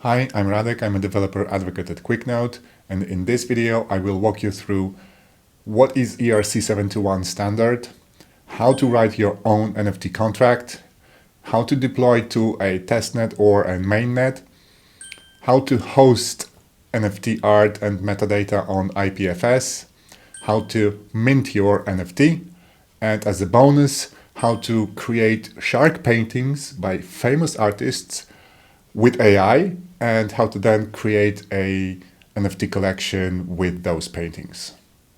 Hi, I'm Radek. I'm a developer advocate at QuickNode, and in this video I will walk you through what is ERC-721 standard, how to write your own NFT contract, how to deploy to a testnet or a mainnet, how to host NFT art and metadata on IPFS, how to mint your NFT, and as a bonus, how to create shark paintings by famous artists with AI, and how to then create a NFT collection with those paintings.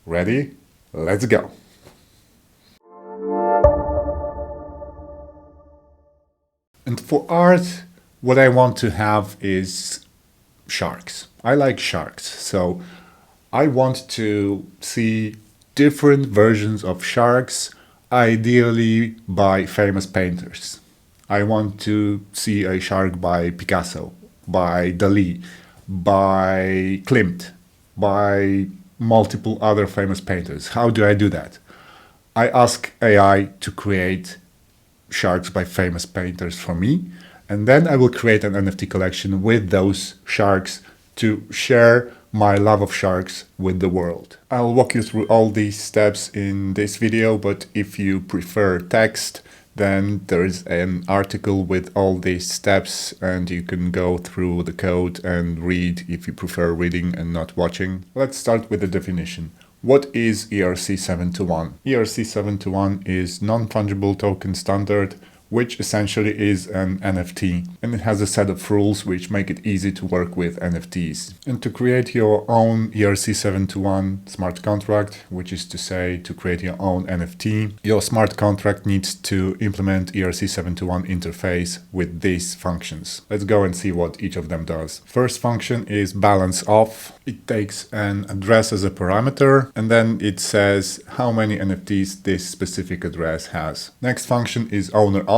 Ready? Let's go! And for art, what I want to have is sharks. I like sharks, so I want to see different versions of sharks, ideally by famous painters. I want to see a shark by Picasso, by Dali, by Klimt, by multiple other famous painters. How do I do that? I ask AI to create sharks by famous painters for me, and then I will create an NFT collection with those sharks to share my love of sharks with the world. I'll walk you through all these steps in this video, but if you prefer text, then there is an article with all these steps and you can go through the code and read if you prefer reading and not watching. Let's start with the definition. What is ERC-721? ERC-721 is non-fungible token standard, which essentially is an NFT, and it has a set of rules which make it easy to work with NFTs. And to create your own ERC-721 smart contract, which is to say to create your own NFT, your smart contract needs to implement ERC-721 interface with these functions. Let's go and see what each of them does. First function is balance off. It takes an address as a parameter, and then it says how many NFTs this specific address has. Next function is owner off.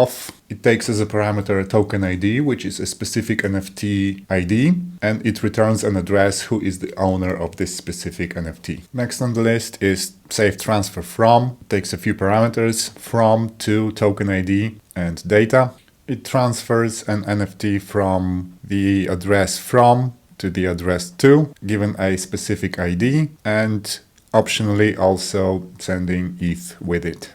It takes as a parameter a token ID, which is a specific NFT ID, and it returns an address who is the owner of this specific NFT. Next on the list is safe transfer from. It takes a few parameters, from, to, token ID, and data. It transfers an NFT from the address from to the address to, given a specific ID, and optionally also sending ETH with it.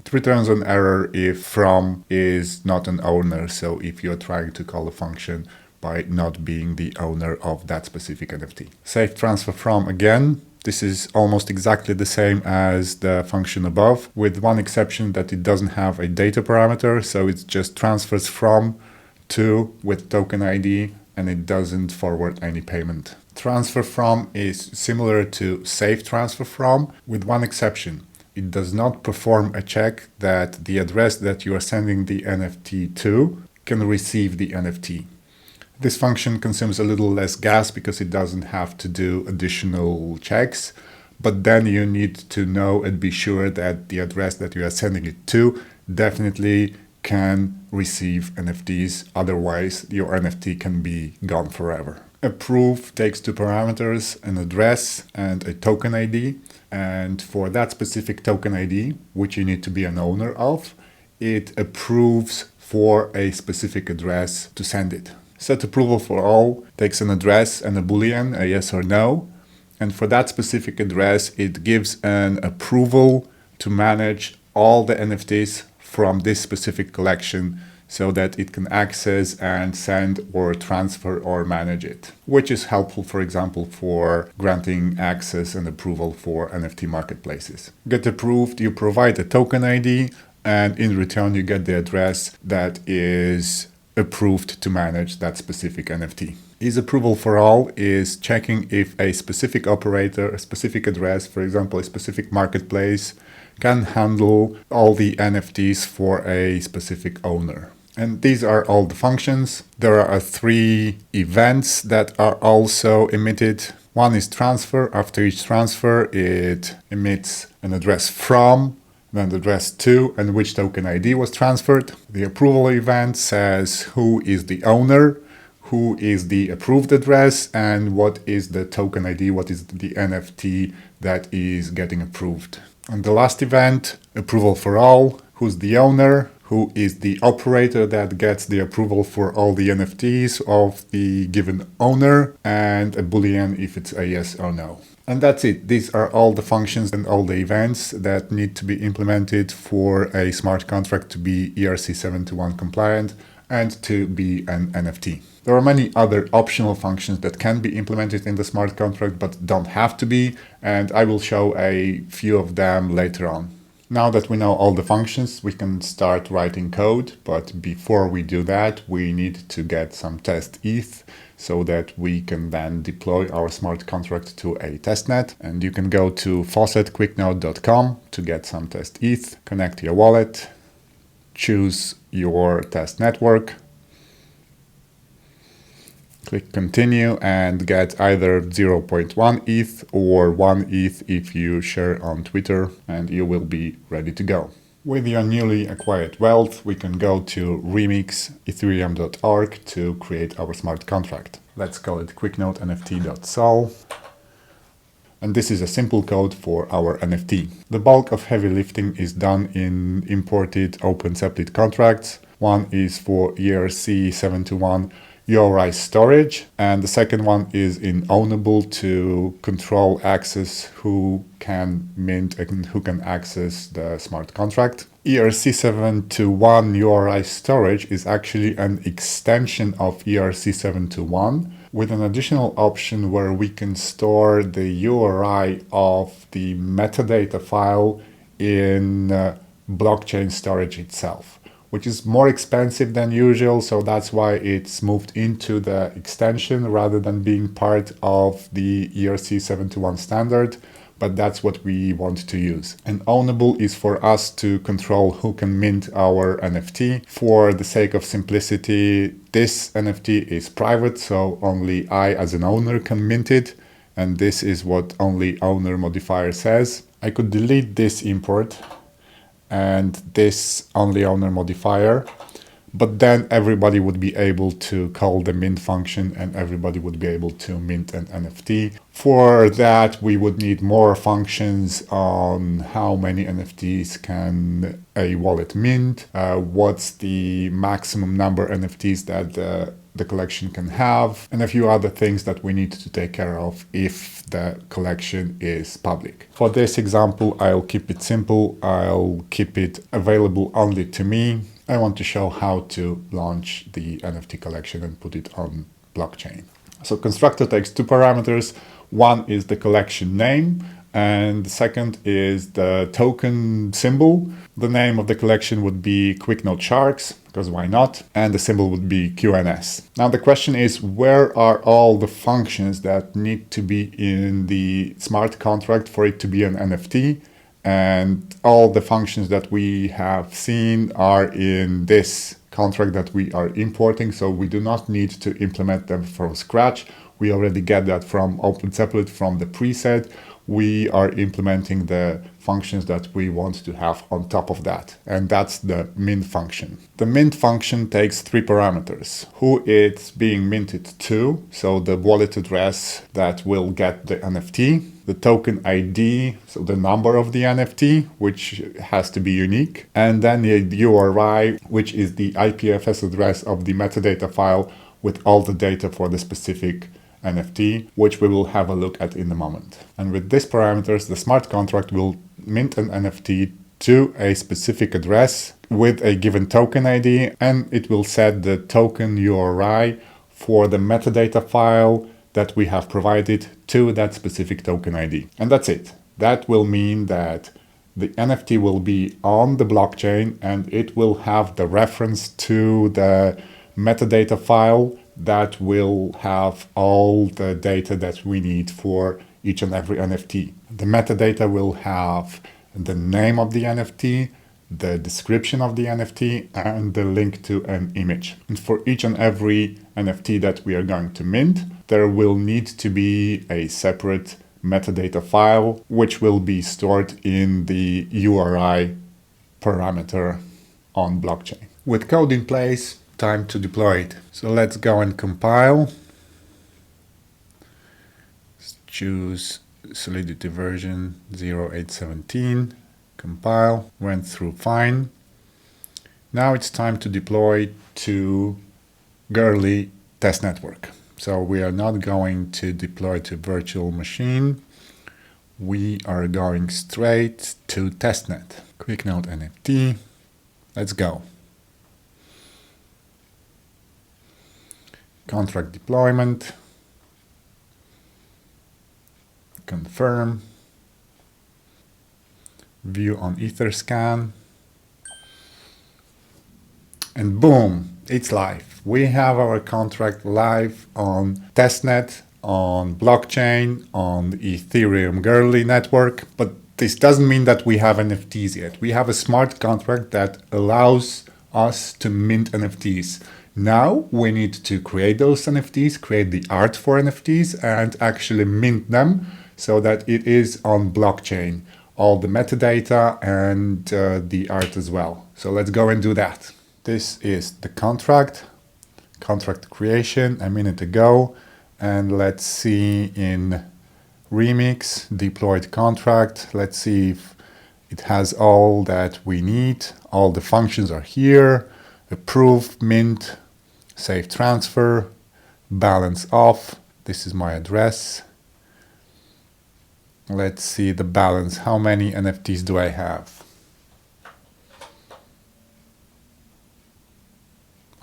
It returns an error if from is not an owner, so if you're trying to call a function by not being the owner of that specific NFT. Safe transfer from again. This is almost exactly the same as the function above, with one exception that it doesn't have a data parameter, so it just transfers from to with token ID, and it doesn't forward any payment. Transfer from is similar to safe transfer from, with one exception. It does not perform a check that the address that you are sending the NFT to can receive the NFT. This function consumes a little less gas because it doesn't have to do additional checks, but then you need to know and be sure that the address that you are sending it to definitely can receive NFTs, otherwise your NFT can be gone forever. Approve takes two parameters, an address and a token ID, and for that specific token ID, which you need to be an owner of, it approves for a specific address to send it. Set approval for all takes an address and a boolean, a yes or no, and for that specific address it gives an approval to manage all the NFTs from this specific collection so that it can access and send or transfer or manage it, which is helpful, for example, for granting access and approval for NFT marketplaces. Get approved, you provide a token ID, and in return you get the address that is approved to manage that specific NFT. Is approval for all is checking if a specific operator, a specific address, for example, a specific marketplace, can handle all the NFTs for a specific owner. And these are all the functions. There are three events that are also emitted. One is transfer. After each transfer, it emits an address from, then the address to, and which token ID was transferred. The approval event says who is the owner, who is the approved address, and what is the token ID, what is the NFT that is getting approved. And the last event, approval for all, who's the owner, who is the operator that gets the approval for all the NFTs of the given owner, and a boolean if it's a yes or no. And that's it. These are all the functions and all the events that need to be implemented for a smart contract to be ERC-721 compliant and to be an NFT. There are many other optional functions that can be implemented in the smart contract but don't have to be, and I will show a few of them later on. Now that we know all the functions, we can start writing code, but before we do that, we need to get some test ETH so that we can then deploy our smart contract to a testnet. And you can go to faucetquicknode.com to get some test ETH, connect your wallet, choose your test network, click continue and get either 0.1 ETH or 1 ETH if you share on Twitter, and you will be ready to go. With your newly acquired wealth, we can go to remix.ethereum.org to create our smart contract. Let's call it QuickNode NFT.sol. And this is a simple code for our NFT. The bulk of heavy lifting is done in imported open seplet contracts. One is for ERC-721 storage, and the second one is in Ownable to control access, who can mint and who can access the smart contract. ERC-721 URI storage is actually an extension of ERC-721 with an additional option where we can store the URI of the metadata file in blockchain storage itself, which is more expensive than usual, so that's why it's moved into the extension rather than being part of the ERC-721 standard, but that's what we want to use. And Ownable is for us to control who can mint our NFT. For the sake of simplicity, this NFT is private, so only I as an owner can mint it, and this is what only owner modifier says. I could delete this import and this only owner modifier, but then everybody would be able to call the mint function and everybody would be able to mint an NFT. For that, we would need more functions on how many NFTs can a wallet mint, what's the maximum number of NFTs that the collection can have, and a few other things that we need to take care of if the collection is public. For this example, I'll keep it simple. I'll keep it available only to me. I want to show how to launch the NFT collection and put it on blockchain. So constructor takes two parameters. One is the collection name, and the second is the token symbol. The name of the collection would be QuickNode Sharks, because why not? And the symbol would be QNS. Now the question is, where are all the functions that need to be in the smart contract for it to be an NFT? And all the functions that we have seen are in this contract that we are importing, so we do not need to implement them from scratch. We already get that from OpenSeplet, from the preset. We are implementing the functions that we want to have on top of that, and that's the mint function. The mint function takes three parameters: who it's being minted to, so the wallet address that will get the NFT, the token ID, so the number of the NFT, which has to be unique, and then the URI, which is the IPFS address of the metadata file with all the data for the specific NFT, which we will have a look at in a moment. And with these parameters, the smart contract will mint an NFT to a specific address with a given token ID, and it will set the token URI for the metadata file that we have provided to that specific token ID. And that's it. That will mean that the NFT will be on the blockchain and it will have the reference to the metadata file that will have all the data that we need for each and every NFT. The metadata will have the name of the NFT, the description of the NFT, and the link to an image. And for each and every NFT that we are going to mint, there will need to be a separate metadata file, which will be stored in the URI parameter on blockchain. With code in place, time to deploy it. So let's go and compile. Let's choose Solidity version 0817. Compile, went through fine. Now it's time to deploy to Girly test network. So we are not going to deploy to virtual machine. We are going straight to testnet. QuickNode NFT. Let's go. Contract deployment. Confirm. View on Etherscan. And boom, it's live. We have our contract live on testnet, on blockchain, on the Ethereum Girly network. But this doesn't mean that we have NFTs yet. We have a smart contract that allows us to mint NFTs. Now we need to create those NFTs, create the art for NFTs, and actually mint them so that it is on blockchain. All the metadata and the art as well. So let's go and do that. This is the contract creation a minute ago. And let's see in Remix, deployed contract. Let's see if it has all that we need. All the functions are here. Approve, mint, save transfer, balance off. This is my address. Let's see the balance. How many NFTs do I have?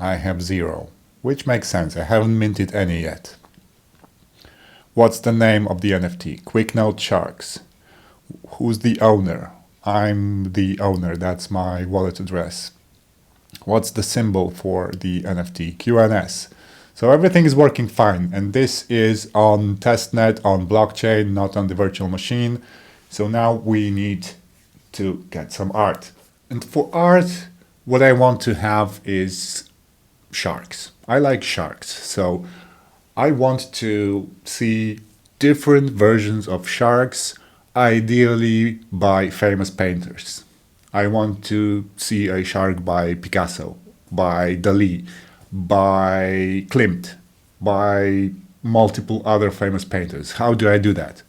I have 0, which makes sense. I haven't minted any yet. What's the name of the NFT? QuickNode Sharks. Who's the owner? I'm the owner. That's my wallet address. What's the symbol for the NFT? QNS. So everything is working fine. And this is on testnet, on blockchain, not on the virtual machine. So now we need to get some art. And for art, what I want to have is sharks. I like sharks. So I want to see different versions of sharks, ideally by famous painters. I want to see a shark by Picasso, by Dali, by Klimt, by multiple other famous painters. How do I do that?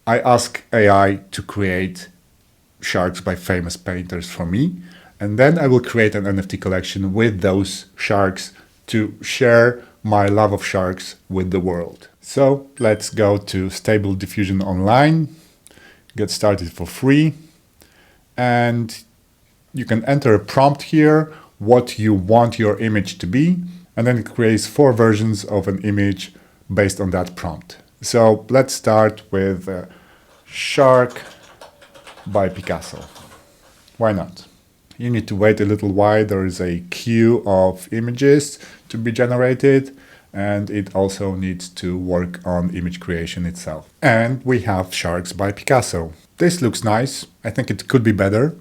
I ask AI to create sharks by famous painters for me, and then I will create an NFT collection with those sharks to share my love of sharks with the world. So let's go to Stable Diffusion Online, get started for free, and you can enter a prompt here, what you want your image to be, and then it creates 4 versions of an image based on that prompt. So let's start with Shark by Picasso. Why not? You need to wait a little while. There is a queue of images to be generated, and it also needs to work on image creation itself. And we have Sharks by Picasso. This looks nice. I think it could be better.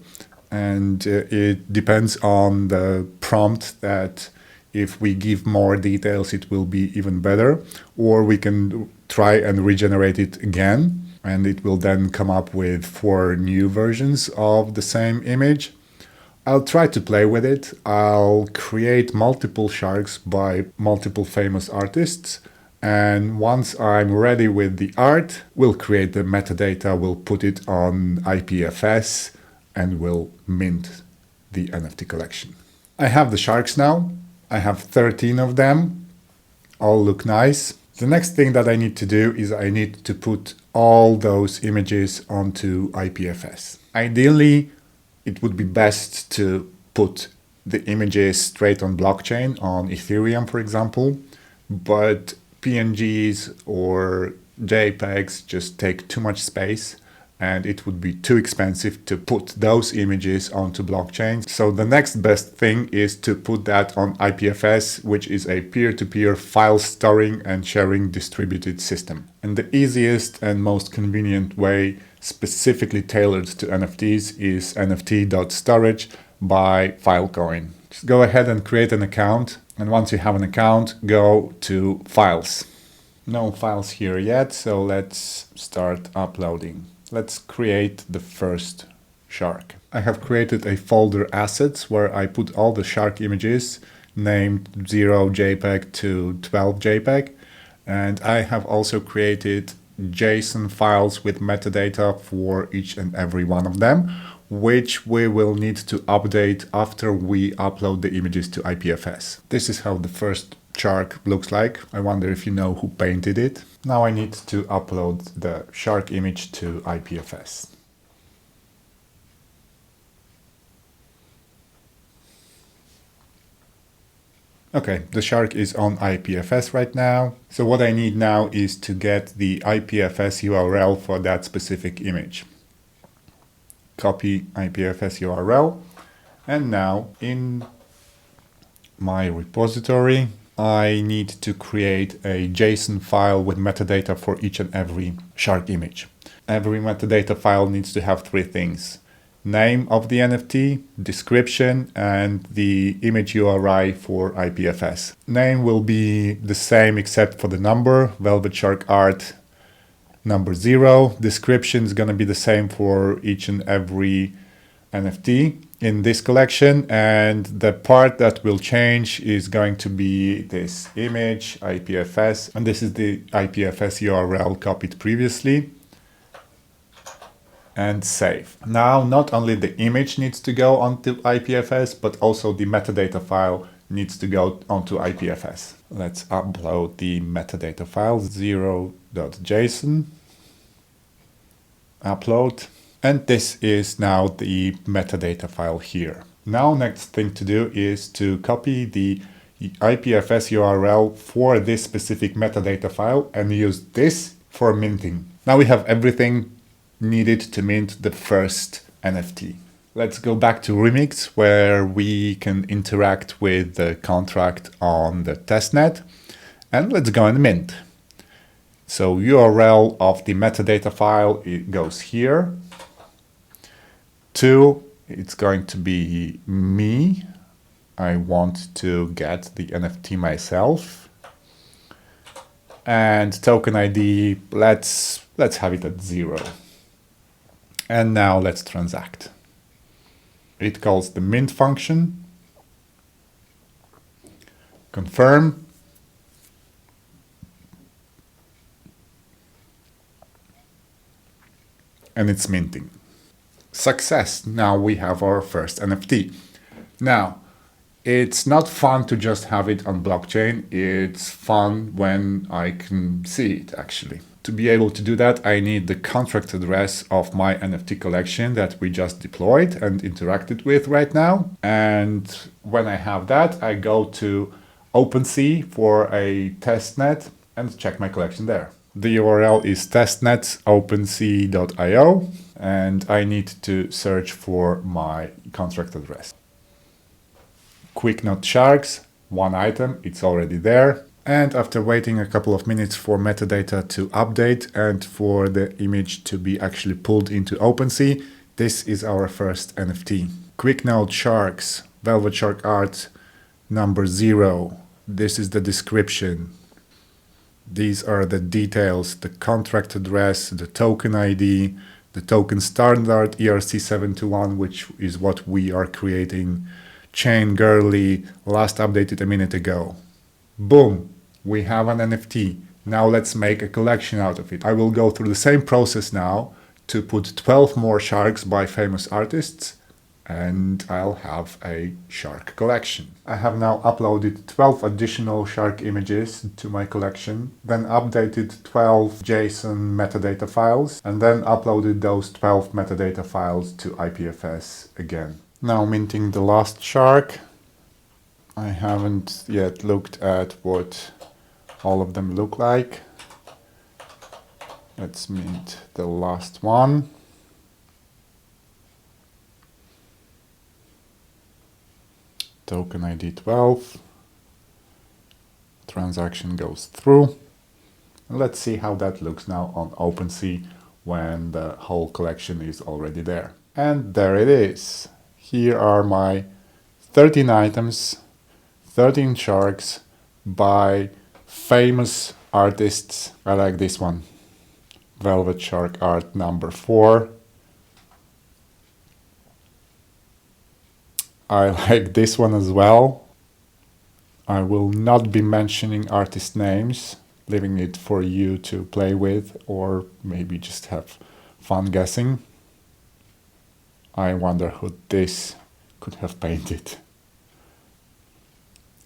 And it depends on the prompt that if we give more details, it will be even better. Or we can try and regenerate it again, and it will then come up with 4 new versions of the same image. I'll try to play with it. I'll create multiple sharks by multiple famous artists. And once I'm ready with the art, we'll create the metadata, we'll put it on IPFS, and we'll mint the NFT collection. I have the sharks now. I have 13 of them. All look nice. The next thing that I need to do is I need to put all those images onto IPFS. Ideally, it would be best to put the images straight on blockchain, on Ethereum, for example, but PNGs or JPEGs just take too much space, and it would be too expensive to put those images onto blockchain. So the next best thing is to put that on IPFS, which is a peer-to-peer file storing and sharing distributed system. And the easiest and most convenient way, specifically tailored to NFTs, is NFT.storage by Filecoin. Just go ahead and create an account, and once you have an account, go to Files. No files here yet, so let's start uploading. Let's create the first shark. I have created a folder assets where I put all the shark images named 0 JPEG to 12 JPEG. And I have also created JSON files with metadata for each and every one of them. which we will need to update after we upload the images to IPFS. This is how the first shark looks like. I wonder if you know who painted it. Now I need to upload the shark image to IPFS. Okay, the shark is on IPFS right now. So what I need now is to get the IPFS URL for that specific image. Copy IPFS URL. And now in my repository, I need to create a JSON file with metadata for each and every shark image. Every metadata file needs to have three things: name of the NFT, description, and the image URI for IPFS. Name will be the same except for the number, Velvet Shark Art number 0. Description is going to be the same for each and every NFT in this collection, and the part that will change is going to be this image IPFS, and this is the IPFS URL copied previously. And save. Now, not only the image needs to go onto IPFS, but also the metadata file needs to go onto IPFS. Let's upload the metadata file 0.json. Upload. And this is now the metadata file here. Now, next thing to do is to copy the IPFS URL for this specific metadata file and use this for minting. Now we have everything needed to mint the first NFT. Let's go back to Remix, where we can interact with the contract on the testnet, and let's go and mint. So URL of the metadata file, it goes here. It's going to be me. I want to get the NFT myself. And token ID, let's have it at 0. And now let's transact. It calls the mint function. Confirm. And it's minting. Success. Now we have our first NFT. Now, it's not fun to just have it on blockchain. It's fun when I can see it actually. To be able to do that, I need the contract address of my NFT collection that we just deployed and interacted with right now. And when I have that, I go to OpenSea for a testnet and check my collection there. The URL is testnet.opensea.io, and I need to search for my contract address. QuickNode sharks, one item, it's already there. And after waiting a couple of minutes for metadata to update and for the image to be actually pulled into OpenSea, this is our first NFT. QuickNode sharks, Velvet Shark Art number 0. This is the description. These are the details, the contract address, the token ID, the token standard ERC-721, which is what we are creating. Chain girly, last updated a minute ago. Boom, we have an NFT. Now let's make a collection out of it. I will go through the same process now to put 12 more sharks by famous artists, and I'll have a shark collection. I have now uploaded 12 additional shark images to my collection, then updated 12 JSON metadata files, and then uploaded those 12 metadata files to IPFS again. Now minting the last shark. I haven't yet looked at what all of them look like. Let's mint the last one. Token ID 12. Transaction goes through. Let's see how that looks now on OpenSea when the whole collection is already there. And there it is. Here are my 13 items, 13 sharks by famous artists. I like this one. Velvet Shark Art number 4. I like this one as well. I will not be mentioning artist names, leaving it for you to play with or maybe just have fun guessing. I wonder who this could have painted.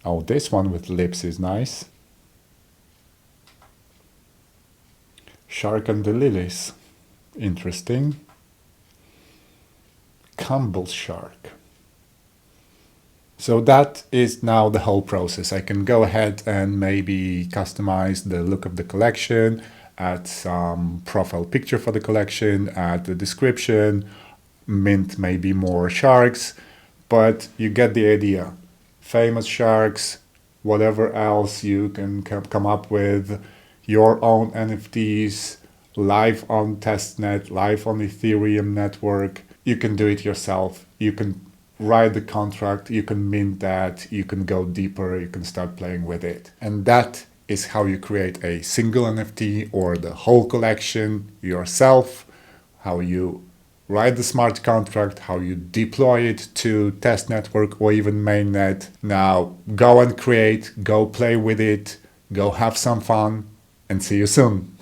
Oh, this one with lips is nice. Shark and the Lilies. Interesting. Campbell's shark. So that is now the whole process. I can go ahead and maybe customize the look of the collection, add some profile picture for the collection, add the description, mint maybe more sharks, but you get the idea. Famous sharks, whatever else you can come up with, your own NFTs, live on testnet, live on Ethereum network. You can do it yourself. You can write the contract, you can mint that, you can go deeper, you can start playing with it. And that is how you create a single NFT or the whole collection yourself, how you write the smart contract, how you deploy it to test network or even mainnet. Now go and create, go play with it, go have some fun, and see you soon.